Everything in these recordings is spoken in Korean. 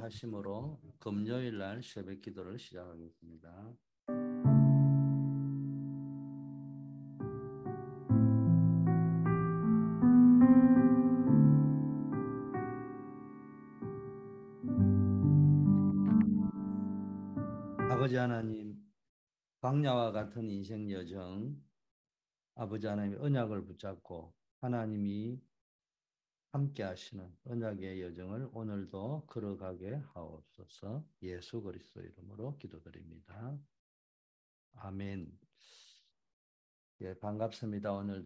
하심으로 금요일 날 새벽 기도를 시작하겠습니다. 아버지 하나님, 광야와 같은 인생 여정, 아버지 하나님의 언약을 붙잡고 하나님이 함께 하시는 언약의 여정을 오늘도 걸어가게 하옵소서. 예수 그리스도 이름으로 기도드립니다. 아멘. 예, 반갑습니다. 오늘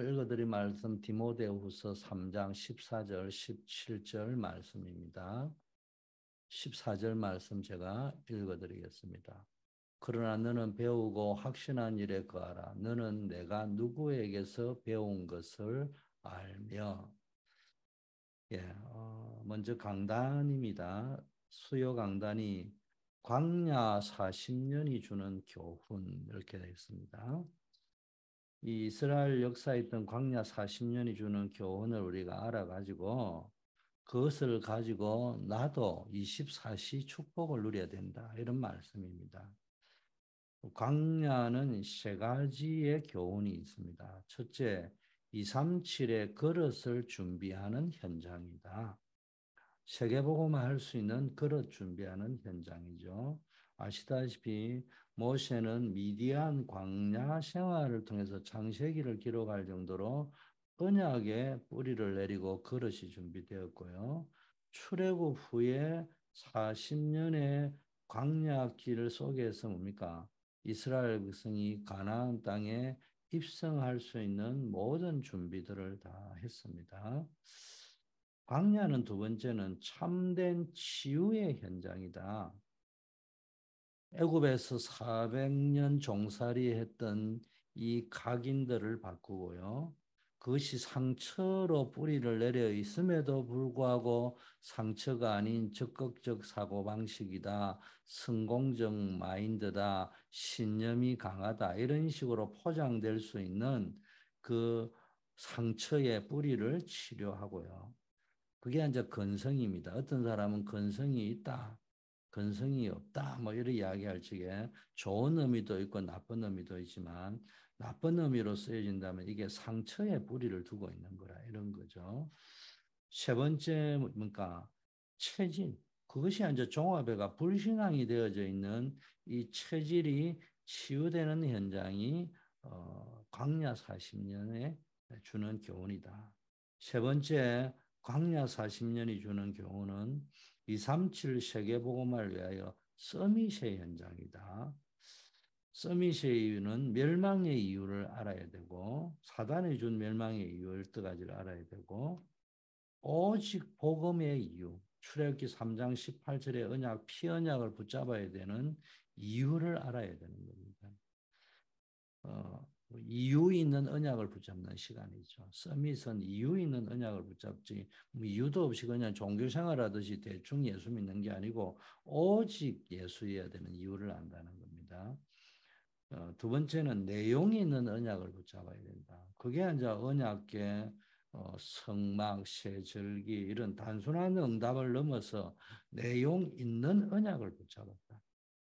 읽어드린 말씀 디모데후서 3장 14절, 17절 말씀입니다. 14절 말씀 제가 읽어드리겠습니다. 그러나 너는 배우고 확신한 일에 거하라. 너는 내가 누구에게서 배운 것을 알며. 예, 먼저 강단입니다. 수요 강단이 광야 40년이 주는 교훈 이렇게 되어 있습니다. 이 이스라엘 역사에 있던 광야 40년이 주는 교훈을 우리가 알아가지고 그것을 가지고 나도 24시 축복을 누려야 된다. 이런 말씀입니다. 광야는 세 가지의 교훈이 있습니다. 첫째, 237의 그릇을 준비하는 현장이다. 세계복음화 할 수 있는 그릇 준비하는 현장이죠. 아시다시피 모세는 미디안 광야 생활을 통해서 창세기를 기록할 정도로 언약의 뿌리를 내리고 그릇이 준비되었고요. 출애굽 후에 40년의 광야 길 속에서 뭡니까? 이스라엘 백성이 가나안 땅에 입성할 수 있는 모든 준비들을 다 했습니다. 광야는 두 번째는 참된 치유의 현장이다. 애굽에서 400년 종살이 했던 이 각인들을 바꾸고요. 그것이 상처로 뿌리를 내려 있음에도 불구하고 상처가 아닌 적극적 사고방식이다. 성공적 마인드다. 신념이 강하다. 이런 식으로 포장될 수 있는 그 상처의 뿌리를 치료하고요. 그게 이제 근성입니다. 어떤 사람은 근성이 있다, 근성이 없다, 뭐 이런 이야기할 적에 좋은 의미도 있고 나쁜 의미도 있지만 나쁜 의미로 쓰여진다면 이게 상처에 뿌리를 두고 있는 거라 이런 거죠. 세 번째 뭔가 체질. 그것이 이제 종합회가 불신앙이 되어져 있는 이 체질이 치유되는 현장이 광야 40년에 주는 교훈이다. 세 번째, 광야 40년이 주는 교훈은 237 세계복음화를 위하여 서밋의 현장이다. 서밋의 이유는 멸망의 이유를 알아야 되고 사단이 준 멸망의 이유 12가지를 알아야 되고 오직 복음의 이유, 출애굽기 3장 18절의 언약, 피언약을 붙잡아야 되는 이유를 알아야 되는 겁니다. 이유 있는 언약을 붙잡는 시간이죠. 서밋은 이유 있는 언약을 붙잡지 이유도 없이 그냥 종교 생활하듯이 대충 예수 믿는 게 아니고 오직 예수여야 되는 이유를 안다는 겁니다. 두 번째는 내용이 있는 언약을 붙잡아야 된다. 그게 이제 언약계 성막, 세절기 이런 단순한 응답을 넘어서 내용 있는 언약을 붙잡았다.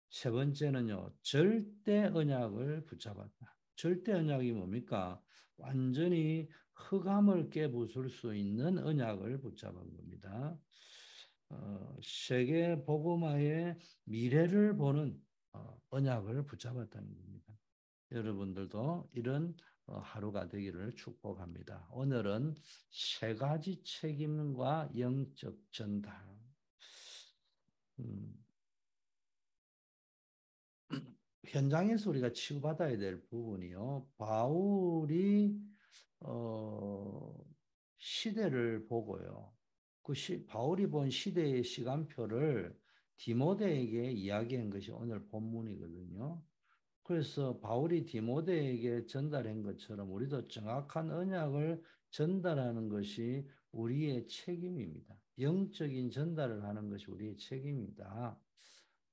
세 번째는요, 절대 언약을 붙잡았다. 절대 언약이 뭡니까? 완전히 흑암을 깨부술 수 있는 언약을 붙잡은 겁니다. 세계 복음화의 미래를 보는 언약을 붙잡았다는 겁니다. 여러분들도 이런 하루가 되기를 축복합니다. 오늘은 세 가지 책임과 영적 전달. 음, 현장에서 우리가 치유받아야 될 부분이요. 바울이 어, 시대를 보고요. 바울이 본 시대의 시간표를 디모데에게 이야기한 것이 오늘 본문이거든요. 그래서 바울이 디모데에게 전달한 것처럼 우리도 정확한 언약을 전달하는 것이 우리의 책임입니다. 영적인 전달을 하는 것이 우리의 책임입니다.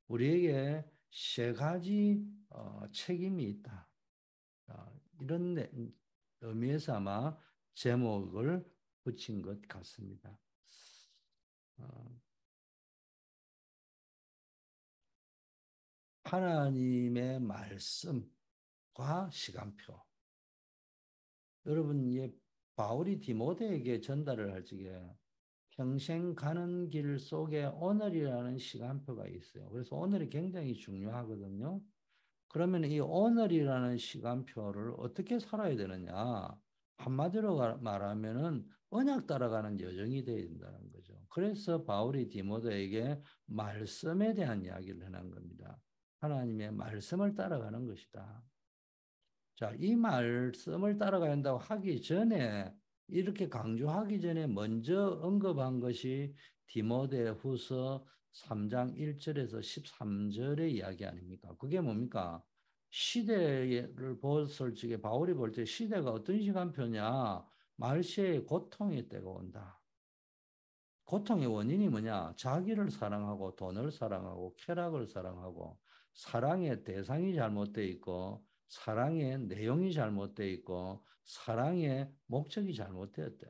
우리에게 세 가지 책임이 있다. 이런 의미에서 아마 제목을 붙인 것 같습니다. 하나님의 말씀과 시간표. 여러분, 바울이 디모데에게 전달을 할 적에 평생 가는 길 속에 오늘이라는 시간표가 있어요. 그래서 오늘이 굉장히 중요하거든요. 그러면 이 오늘이라는 시간표를 어떻게 살아야 되느냐? 한마디로 말하면은 언약 따라가는 여정이 되어야 된다는 거죠. 그래서 바울이 디모데에게 말씀에 대한 이야기를 해놓은 겁니다. 하나님의 말씀을 따라가는 것이다. 자, 이 말씀을 따라가야 한다고 하기 전에 이렇게 강조하기 전에 먼저 언급한 것이 디모데후서 3장 1절에서 13절의 이야기 아닙니까? 그게 뭡니까? 시대를 봤을 적에 바울이 볼 때 시대가 어떤 시간표냐? 말세의 고통의 때가 온다. 고통의 원인이 뭐냐? 자기를 사랑하고 돈을 사랑하고 쾌락을 사랑하고 사랑의 대상이 잘못되어 있고 사랑의 내용이 잘못되어 있고 사랑의 목적이 잘못되었대.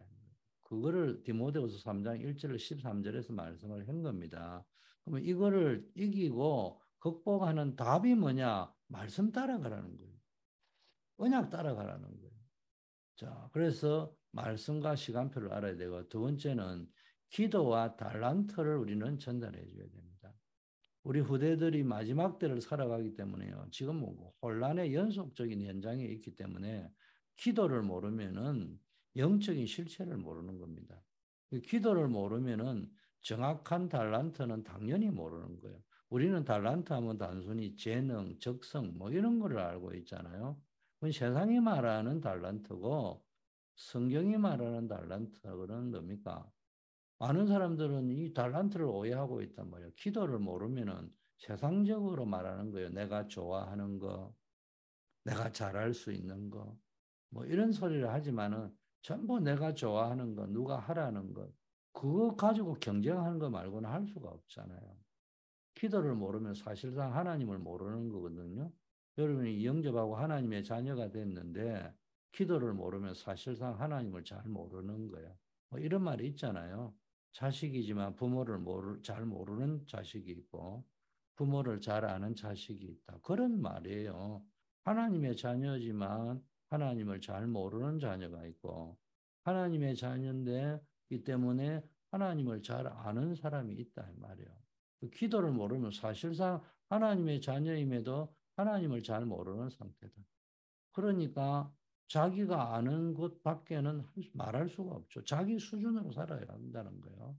그거를 디모데후서 3장 1절 13절에서 말씀을 한 겁니다. 그러면 이거를 이기고 극복하는 답이 뭐냐? 말씀 따라가라는 거예요. 언약 따라가라는 거예요. 자, 그래서 말씀과 시간표를 알아야 되고 두 번째는 기도와 달란트를 우리는 전달해 줘야 됩니다. 우리 후대들이 마지막 때를 살아가기 때문에요. 지금 뭐 혼란의 연속적인 현장에 있기 때문에 기도를 모르면은 영적인 실체를 모르는 겁니다. 기도를 모르면은 정확한 달란트는 당연히 모르는 거예요. 우리는 달란트 하면 단순히 재능, 적성 뭐 이런 거를 알고 있잖아요. 그건 세상이 말하는 달란트고 성경이 말하는 달란트는 뭡니까? 많은 사람들은 이 달란트를 오해하고 있단 말이에요. 기도를 모르면은 세상적으로 말하는 거예요. 내가 좋아하는 거, 내가 잘할 수 있는 거, 뭐 이런 소리를 하지만은 전부 내가 좋아하는 거, 누가 하라는 거, 그거 가지고 경쟁하는 거 말고는 할 수가 없잖아요. 기도를 모르면 사실상 하나님을 모르는 거거든요. 여러분이 영접하고 하나님의 자녀가 됐는데 기도를 모르면 사실상 하나님을 잘 모르는 거예요. 뭐 이런 말이 있잖아요. 자식이지만 부모를 잘 모르는 자식이 있고 부모를 잘 아는 자식이 있다. 그런 말이에요. 하나님의 자녀지만 하나님을 잘 모르는 자녀가 있고 하나님의 자녀인데 이 때문에 하나님을 잘 아는 사람이 있다 이 말이에요. 기도를 모르면 사실상 하나님의 자녀임에도 하나님을 잘 모르는 상태다. 그러니까 자기가 아는 것 밖에는 말할 수가 없죠. 자기 수준으로 살아야 한다는 거예요.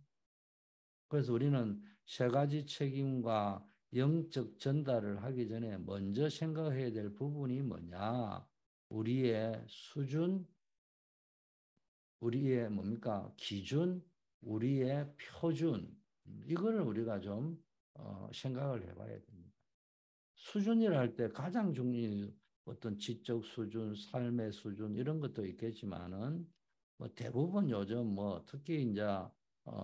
그래서 우리는 세 가지 책임과 영적 전달을 하기 전에 먼저 생각해야 될 부분이 뭐냐? 우리의 수준, 우리의 뭡니까? 기준, 우리의 표준. 이거를 우리가 좀 생각을 해봐야 됩니다. 수준이라 할 때 가장 중요한 어떤 지적 수준, 삶의 수준 이런 것도 있겠지만은 뭐 대부분 요즘 뭐 특히 이제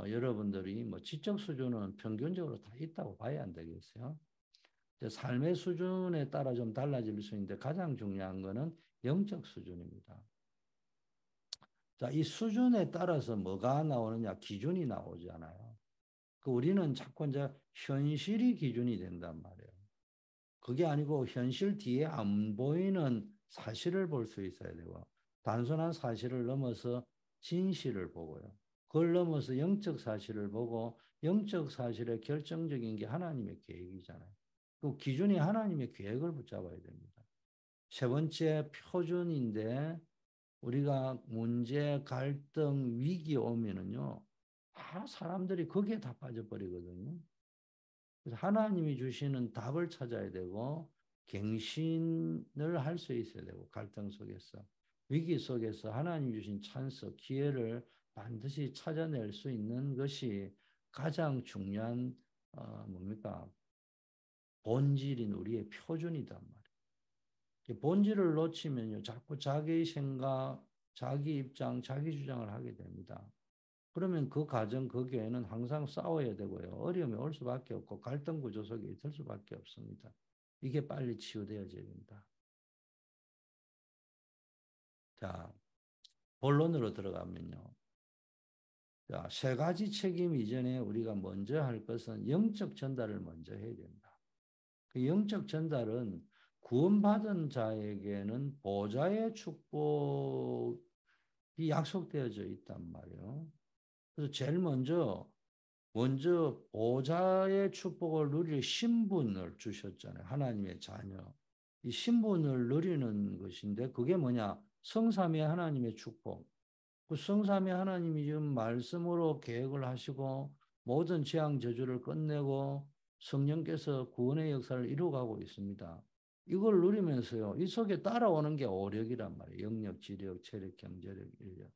여러분들이 뭐 지적 수준은 평균적으로 다 있다고 봐야 안 되겠어요. 이제 삶의 수준에 따라 좀 달라질 수 있는데 가장 중요한 거는 영적 수준입니다. 자, 이 수준에 따라서 뭐가 나오느냐 기준이 나오잖아요. 그 우리는 자꾸 이제 현실이 기준이 된단 말이에요. 그게 아니고 현실 뒤에 안 보이는 사실을 볼 수 있어야 되고 단순한 사실을 넘어서 진실을 보고요. 그걸 넘어서 영적 사실을 보고 영적 사실의 결정적인 게 하나님의 계획이잖아요. 그 기준이 하나님의 계획을 붙잡아야 됩니다. 세 번째 표준인데 우리가 문제, 갈등, 위기 오면은요. 다 사람들이 거기에 다 빠져버리거든요. 그래서 하나님이 주시는 답을 찾아야 되고 갱신을 할 수 있어야 되고 갈등 속에서 위기 속에서 하나님 주신 찬스, 기회를 반드시 찾아낼 수 있는 것이 가장 중요한 뭡니까? 본질인 우리의 표준이단 말이에요. 본질을 놓치면요. 자꾸 자기 생각, 자기 입장, 자기 주장을 하게 됩니다. 그러면 그 가정, 그 교회는 항상 싸워야 되고요. 어려움이 올 수밖에 없고 갈등 구조 속에 있을 수밖에 없습니다. 이게 빨리 치유되어져야 된다. 자, 본론으로 들어가면요. 자, 세 가지 책임 이전에 우리가 먼저 할 것은 영적 전달을 먼저 해야 된다. 그 영적 전달은 구원받은 자에게는 보좌의 축복이 약속되어져 있단 말이에요. 그래서 제일 먼저 보좌의 축복을 누릴 신분을 주셨잖아요. 하나님의 자녀. 이 신분을 누리는 것인데 그게 뭐냐? 성삼위 하나님의 축복. 그 성삼위 하나님이 지금 말씀으로 계획을 하시고 모든 재앙 저주를 끝내고 성령께서 구원의 역사를 이루어가고 있습니다. 이걸 누리면서요. 이 속에 따라오는 게 오력이란 말이에요. 영력, 지력, 체력, 경제력, 인력.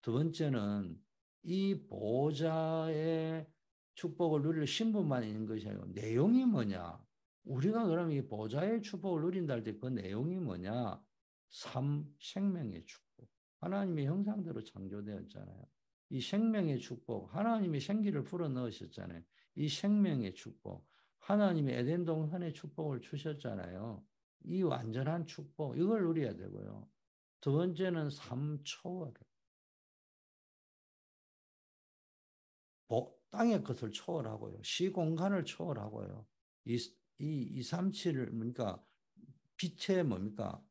두 번째는 이 보호자의 축복을 누릴 신분만 있는 것이 아니고 내용이 뭐냐? 우리가 그럼 이 보호자의 축복을 누린다 할 때 그 내용이 뭐냐? 삶, 생명의 축복. 하나님의 형상대로 창조되었잖아요. 이 생명의 축복, 하나님이 생기를 불어넣으셨잖아요. 이 생명의 축복, 하나님이 에덴 동산의 축복을 주셨잖아요. 이 완전한 축복, 이걸 누려야 되고요. 두 번째는 삶 초월. 땅의 것을 초월하고요. 시공간을 초월하고요. 이삼칠을 뭡니까? 빛의 뭡니까?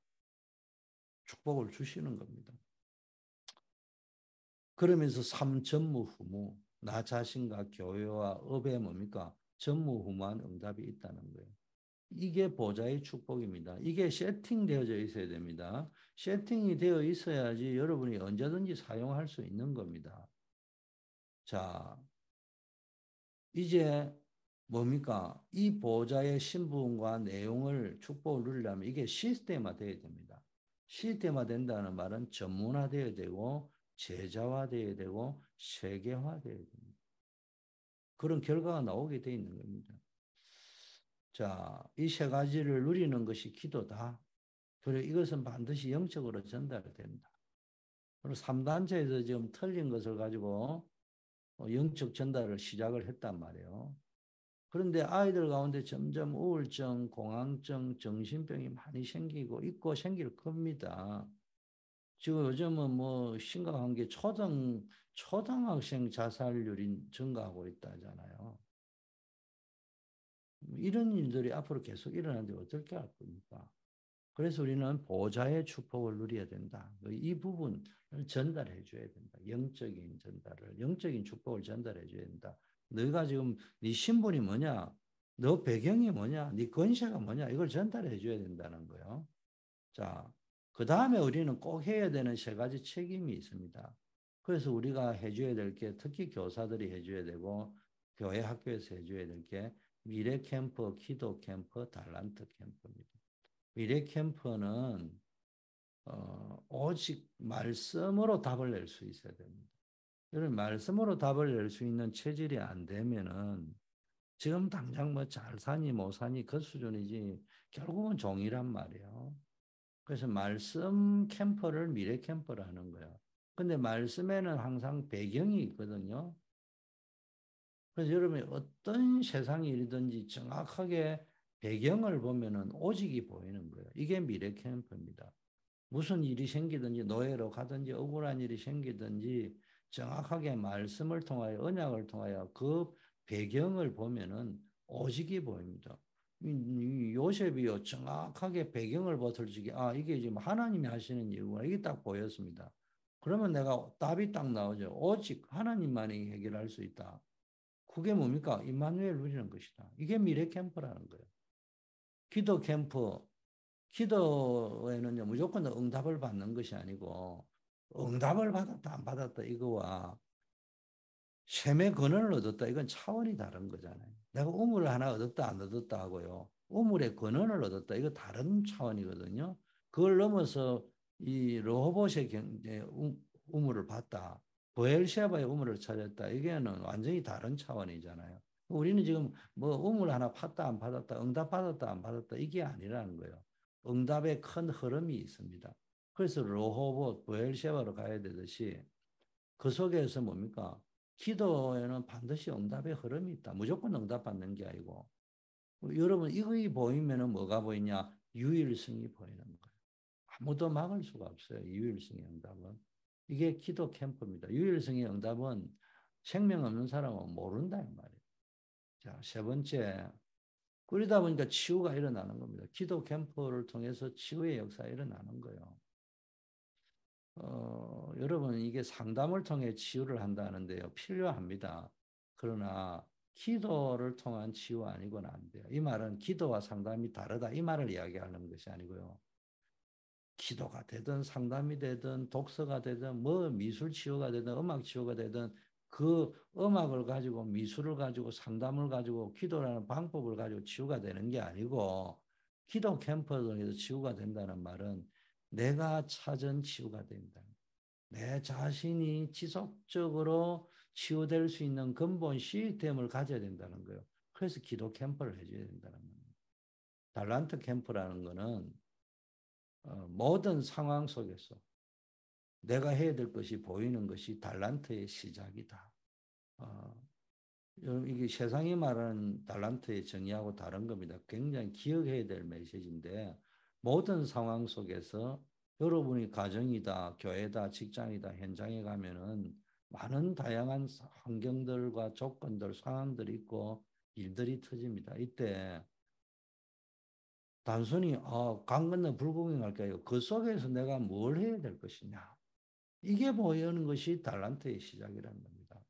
축복을 주시는 겁니다. 그러면서 삼전무후무, 나 자신과 교회와 업에 뭡니까? 전무후무한 응답이 있다는 거예요. 이게 보좌의 축복입니다. 이게 세팅되어져 있어야 됩니다. 세팅이 되어 있어야지 여러분이 언제든지 사용할 수 있는 겁니다. 자, 이제 뭡니까? 이 보호자의 신분과 내용을 축복을 누리려면 이게 시스템화 되어야 됩니다. 시스템화 된다는 말은 전문화되어야 되고 제자화되어야 되고 세계화되어야 됩니다. 그런 결과가 나오게 되어 있는 겁니다. 자, 이 세 가지를 누리는 것이 기도다. 그리고 이것은 반드시 영적으로 전달된다. 그리고 3단체에서 지금 틀린 것을 가지고 영적 전달을 시작을 했단 말이에요. 그런데 아이들 가운데 점점 우울증, 공황증, 정신병이 많이 생기고 있고 생길 겁니다. 지금 요즘은 뭐 심각한 게 초등학생 자살률이 증가하고 있다잖아요. 이런 일들이 앞으로 계속 일어나는데 어떻게 할 겁니까? 그래서 우리는 보좌의 축복을 누려야 된다. 이 부분을 전달해 줘야 된다. 영적인 전달을, 영적인 축복을 전달해 줘야 된다. 너가 지금 네 신분이 뭐냐? 너 배경이 뭐냐? 네 건세가 뭐냐? 이걸 전달해 줘야 된다는 거예요. 자, 그 다음에 우리는 꼭 해야 되는 세 가지 책임이 있습니다. 그래서 우리가 해줘야 될 게 특히 교사들이 해줘야 되고 교회 학교에서 해줘야 될 게 미래 캠프, 기도 캠프, 달란트 캠프입니다. 미래 캠프는 오직 말씀으로 답을 낼 수 있어야 됩니다. 이런 말씀으로 답을 낼 수 있는 체질이 안 되면은 지금 당장 뭐 잘 사니 못 사니 그 수준이지 결국은 종이란 말이에요. 그래서 말씀 캠퍼를 미래 캠퍼를 하는 거예요. 근데 말씀에는 항상 배경이 있거든요. 그래서 여러분이 어떤 세상 일이든지 정확하게 배경을 보면은 오직이 보이는 거예요. 이게 미래 캠프입니다. 무슨 일이 생기든지 노예로 가든지 억울한 일이 생기든지 정확하게 말씀을 통하여 언약을 통하여 그 배경을 보면은 오직이 보입니다. 요셉이요 정확하게 배경을 보들지기 이게 지금 하나님이 하시는 일구나 이게 딱 보였습니다. 그러면 내가 답이 딱 나오죠. 오직 하나님만이 해결할 수 있다. 그게 뭡니까? 임마누엘 누리는 것이다. 이게 미래 캠프라는 거예요. 기도 캠프, 기도에는요, 무조건 응답을 받는 것이 아니고, 응답을 받았다, 안 받았다, 이거와 셈의 근원을 얻었다, 이건 차원이 다른 거잖아요. 내가 우물을 하나 얻었다, 안 얻었다 하고요. 우물의 근원을 얻었다, 이거 다른 차원이거든요. 그걸 넘어서 이 로봇의 우물을 봤다. 보엘시아바의 우물을 찾았다. 이게는 완전히 다른 차원이잖아요. 우리는 지금 뭐 우물 하나 팠다, 안 받았다, 응답 받았다, 안 받았다, 이게 아니라는 거예요. 응답의 큰 흐름이 있습니다. 그래서 로호봇, 보엘시아바로 가야 되듯이 그 속에서 뭡니까? 기도에는 반드시 응답의 흐름이 있다. 무조건 응답받는 게 아니고. 여러분, 이거이 보이면은 뭐가 보이냐? 유일성이 보이는 거예요. 아무도 막을 수가 없어요. 유일성의 응답은. 이게 기도 캠프입니다. 유일성의 응답은 생명 없는 사람은 모른다 이 말이에요. 자, 세 번째. 그러다 보니까 치유가 일어나는 겁니다. 기도 캠프를 통해서 치유의 역사가 일어나는 거예요. 여러분, 이게 상담을 통해 치유를 한다는데요. 필요합니다. 그러나 기도를 통한 치유 아니고는 안 돼요. 이 말은 기도와 상담이 다르다. 이 말을 이야기하는 것이 아니고요. 기도가 되든 상담이 되든 독서가 되든 뭐 미술 치유가 되든 음악 치유가 되든 그 음악을 가지고 미술을 가지고 상담을 가지고 기도라는 방법을 가지고 치유가 되는 게 아니고 기도 캠프에서 치유가 된다는 말은 내가 찾은 치유가 된다. 내 자신이 지속적으로 치유될 수 있는 근본 시스템을 가져야 된다는 거예요. 그래서 기도 캠프를 해줘야 된다는 겁니다. 달란트 캠프라는 거는 모든 상황 속에서 내가 해야 될 것이 보이는 것이 달란트의 시작이다. 어, 이게 세상이 말하는 달란트의 정의하고 다른 겁니다. 굉장히 기억해야 될 메시지인데 모든 상황 속에서 여러분이 가정이다, 교회다, 직장이다, 현장에 가면은 많은 다양한 환경들과 조건들, 상황들이 있고 일들이 터집니다. 이때 단순히 강 건너 불구경 할까요? 그 속에서 내가 뭘 해야 될 것이냐. 이게 보이는 것이 달란트의 시작이라는 겁니다.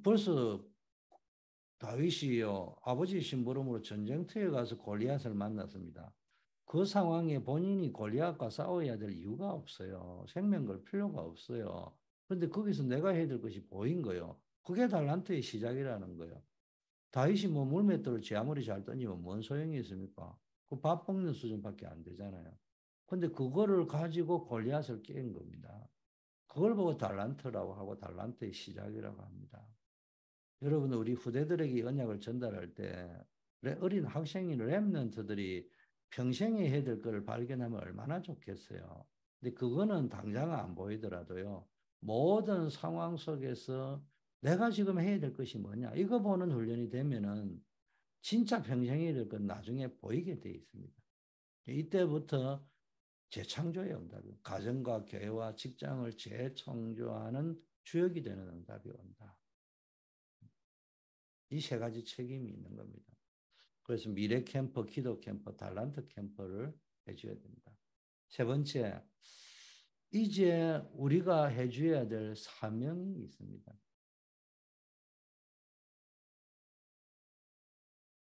벌써 다윗이요 아버지 심부름으로 전쟁터에 가서 골리앗을 만났습니다. 그 상황에 본인이 골리앗과 싸워야 될 이유가 없어요. 생명 걸 필요가 없어요. 그런데 거기서 내가 해야 될 것이 보인 거예요. 그게 달란트의 시작이라는 거예요. 다윗이 뭐 물맷돌을 제 아무리 잘 던지면 뭔 소용이 있습니까? 그 밥 먹는 수준밖에 안 되잖아요. 근데 그거를 가지고 골리앗을 깬 겁니다. 그걸 보고 달란트라고 하고 달란트의 시작이라고 합니다. 여러분, 우리 후대들에게 언약을 전달할 때 어린 학생인 랩런트들이 평생에 해야 될 것을 발견하면 얼마나 좋겠어요. 근데 그거는 당장 안 보이더라도요. 모든 상황 속에서 내가 지금 해야 될 것이 뭐냐. 이거 보는 훈련이 되면은 진짜 평생에 될 건 나중에 보이게 돼 있습니다. 이때부터 재창조의 응답이 가정과 교회와 직장을 재창조하는 주역이 되는 응답이 온다. 이 세 가지 책임이 있는 겁니다. 그래서 미래 캠퍼, 기도 캠퍼, 달란트 캠퍼를 해줘야 됩니다. 세 번째, 이제 우리가 해줘야 될 사명이 있습니다.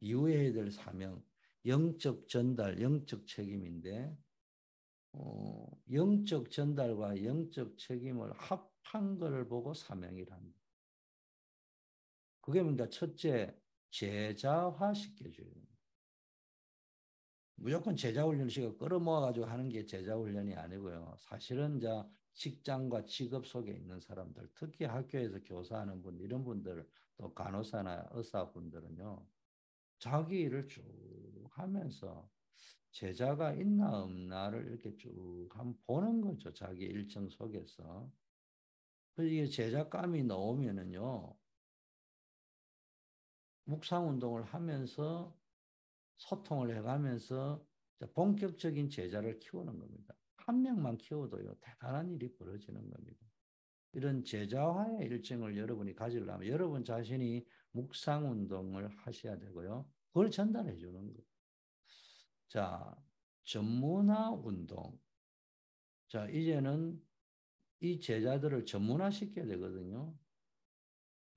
이후에 해야 될 사명, 영적 전달, 영적 책임인데 영적 전달과 영적 책임을 합한 것을 보고 사명이랍니다. 그게 뭔가 첫째, 제자화 시켜줘야 됩니다. 무조건 제자훈련식을 끌어모아가지고 하는 게 제자훈련이 아니고요. 사실은 이제 직장과 직업 속에 있는 사람들, 특히 학교에서 교사하는 분들, 이런 분들, 또 간호사나 의사분들은요, 자기 일을 쭉 하면서 제자가 있나 없나를 이렇게 쭉 한번 보는 거죠. 자기 일정 속에서. 그래서 이게 제자감이 나오면은요, 묵상 운동을 하면서 소통을 해가면서 본격적인 제자를 키우는 겁니다. 한 명만 키워도요, 대단한 일이 벌어지는 겁니다. 이런 제자화의 일정을 여러분이 가지려면 여러분 자신이 묵상 운동을 하셔야 되고요. 그걸 전달해 주는 거예요. 자, 전문화 운동. 자, 이제는 이 제자들을 전문화시켜야 되거든요.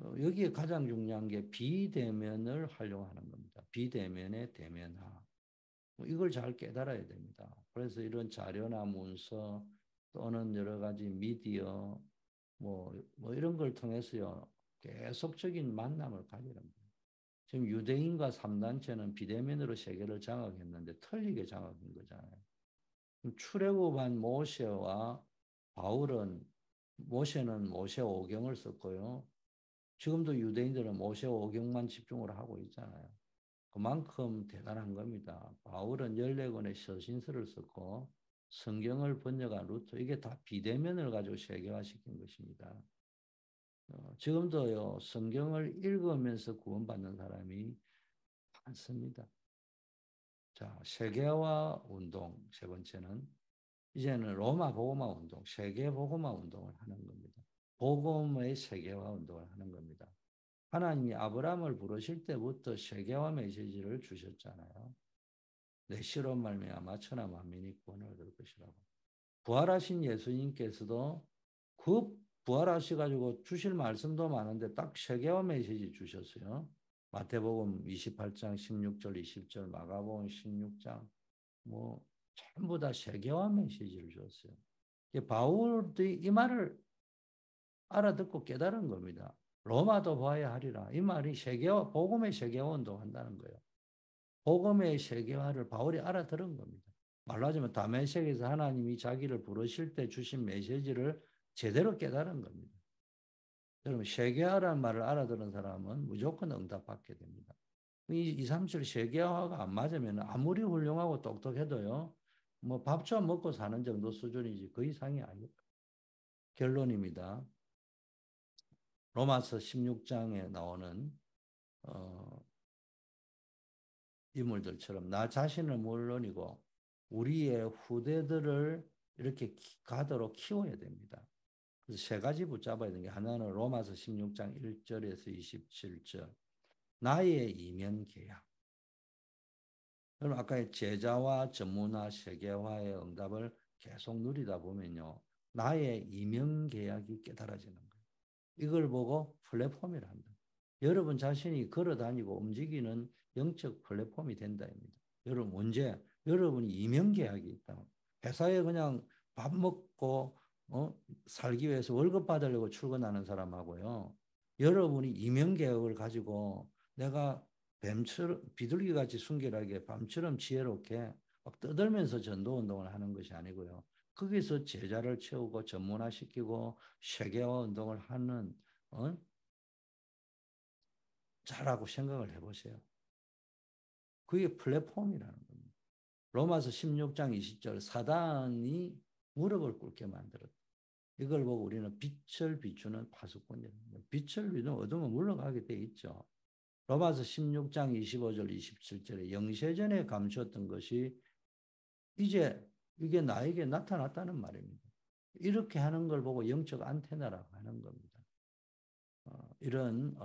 여기에 가장 중요한 게 비대면을 활용하는 겁니다. 비대면의 대면화. 이걸 잘 깨달아야 됩니다. 그래서 이런 자료나 문서 또는 여러 가지 미디어 뭐 이런 걸 통해서요. 계속적인 만남을 가지는 거예요. 지금 유대인과 삼단체는 비대면으로 세계를 장악했는데 틀리게 장악한 거잖아요. 출애굽한 모세와 바울은 모세는 모세 오경을 썼고요. 지금도 유대인들은 모세 오경만 집중을 하고 있잖아요. 그만큼 대단한 겁니다. 바울은 14권의 서신서를 썼고 성경을 번역한 루터 이게 다 비대면을 가지고 세계화시킨 것입니다. 지금도요 성경을 읽으면서 구원받는 사람이 많습니다. 자, 세계화 운동 세 번째는 이제는 로마 복음화 운동, 세계 복음화 운동을 하는 겁니다. 복음의 세계화 운동을 하는 겁니다. 하나님이 아브라함을 부르실 때부터 세계화 메시지를 주셨잖아요. 내 시로 말미암아 천하 만민이 구원을 얻을 것이라고. 부활하신 예수님께서도 그 부활하셔가지고 주실 말씀도 많은데 딱 세계화 메시지 주셨어요. 마태복음 28장 16절 20절, 마가복음 16장 뭐 전부 다 세계화 메시지를 줬어요. 바울이 이 말을 알아듣고 깨달은 겁니다. 로마도 봐야 하리라. 이 말이 세계화, 복음의 세계화 운동한다는 거예요. 복음의 세계화를 바울이 알아들은 겁니다. 말로 하자면 다메섹에서 하나님이 자기를 부르실 때 주신 메시지를 제대로 깨달은 겁니다. 여러분, 세계화라는 말을 알아들은 사람은 무조건 응답받게 됩니다. 이 2, 3, 7 세계화가 안 맞으면 아무리 훌륭하고 똑똑해도요, 뭐 밥 좀 먹고 사는 정도 수준이지 그 이상이 아니에요. 결론입니다. 로마서 16장에 나오는 인물들처럼 나 자신은 물론이고 우리의 후대들을 이렇게 가도록 키워야 됩니다. 그래서 세 가지 붙잡아야 되는 게 하나는 로마서 16장 1절에서 27절 나의 이면 계약. 여러분 아까 제자와 전문화 세계화의 응답을 계속 누리다 보면요. 나의 이면 계약이 깨달아지는 거예요. 이걸 보고 플랫폼이라 한다. 여러분 자신이 걸어다니고 움직이는 영적 플랫폼이 된다입니다. 여러분 문제, 여러분이 이명계약이 있다. 회사에 그냥 밥 먹고 살기 위해서 월급 받으려고 출근하는 사람하고요. 여러분이 이명계약을 가지고 내가 뱀처럼 비둘기 같이 순결하게 밤처럼 지혜롭게 막 떠들면서 전도운동을 하는 것이 아니고요. 거기서 제자를 채우고 전문화시키고 세계화 운동을 하는 자라고 생각을 해보세요. 그게 플랫폼이라는 겁니다. 로마서 16장 20절 사단이 무릎을 꿇게 만들었다. 이걸 보고 우리는 빛을 비추는 파수꾼이랍니다. 빛을 비추면 어둠은 물러가게 돼 있죠. 로마서 16장 25절 27절에 영세전에 감추었던 것이 이제 이게 나에게 나타났다는 말입니다. 이렇게 하는 걸 보고 영적 안테나라고 하는 겁니다. 이런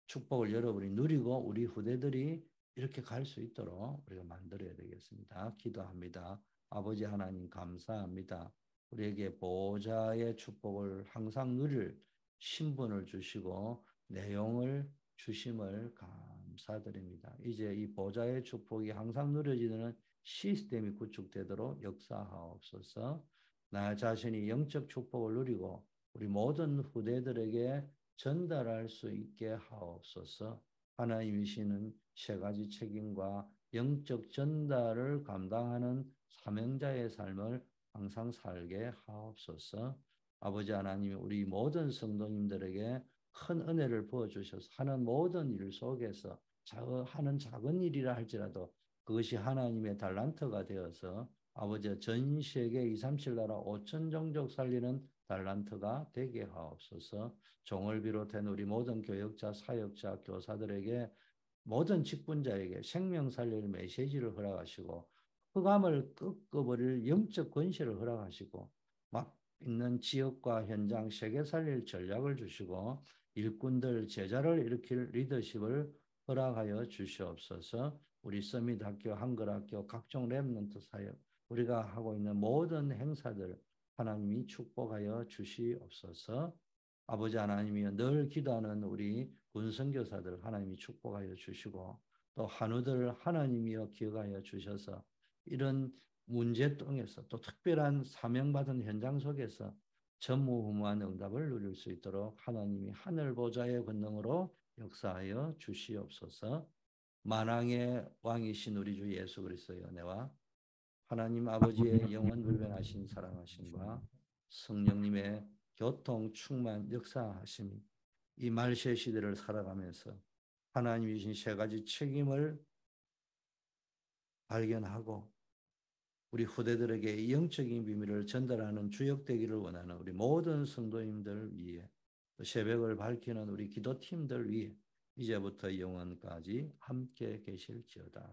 축복을 여러분이 누리고 우리 후대들이 이렇게 갈 수 있도록 우리가 만들어야 되겠습니다. 기도합니다. 아버지 하나님 감사합니다. 우리에게 보호자의 축복을 항상 누릴 신분을 주시고 내용을 주심을 감사드립니다. 이제 이 보호자의 축복이 항상 누려지는 시스템이 구축되도록 역사하옵소서. 나 자신이 영적 축복을 누리고 우리 모든 후대들에게 전달할 수 있게 하옵소서. 하나님이시는 세 가지 책임과 영적 전달을 감당하는 사명자의 삶을 항상 살게 하옵소서. 아버지 하나님, 우리 모든 성도님들에게 큰 은혜를 부어주셔서 하는 모든 일 속에서 하는 작은 일이라 할지라도 그것이 하나님의 달란트가 되어서 아버지 전 세계 237 나라 5천 종족 살리는 달란트가 되게 하옵소서. 종을 비롯한 우리 모든 교역자, 사역자, 교사들에게 모든 직분자에게 생명 살릴 메시지를 허락하시고 흑암을 꺾어버릴 영적 권세를 허락하시고 막 있는 지역과 현장 세계 살릴 전략을 주시고 일꾼들 제자를 일으킬 리더십을 허락하여 주시옵소서. 우리 서밋 학교, 한글학교, 각종 랩런트 사역 우리가 하고 있는 모든 행사들 하나님이 축복하여 주시옵소서. 아버지 하나님이여 늘 기도하는 우리 군선교사들 하나님이 축복하여 주시고 또 한우들 하나님이여 기억하여 주셔서 이런 문제동에서 또 특별한 사명받은 현장 속에서 전무후무한 응답을 누릴 수 있도록 하나님이 하늘 보좌의 권능으로 역사하여 주시옵소서. 만왕의 왕이신 우리 주 예수 그리스도의 은혜와 하나님 아버지의 영원 불변하신 사랑하심과 성령님의 교통 충만 역사하심이 이 말세 시대를 살아가면서 하나님이 주신 세 가지 책임을 발견하고 우리 후대들에게 영적인 비밀을 전달하는 주역되기를 원하는 우리 모든 성도님들 위해 새벽을 밝히는 우리 기도팀들 위해 이제부터 영원까지 함께 계실지어다.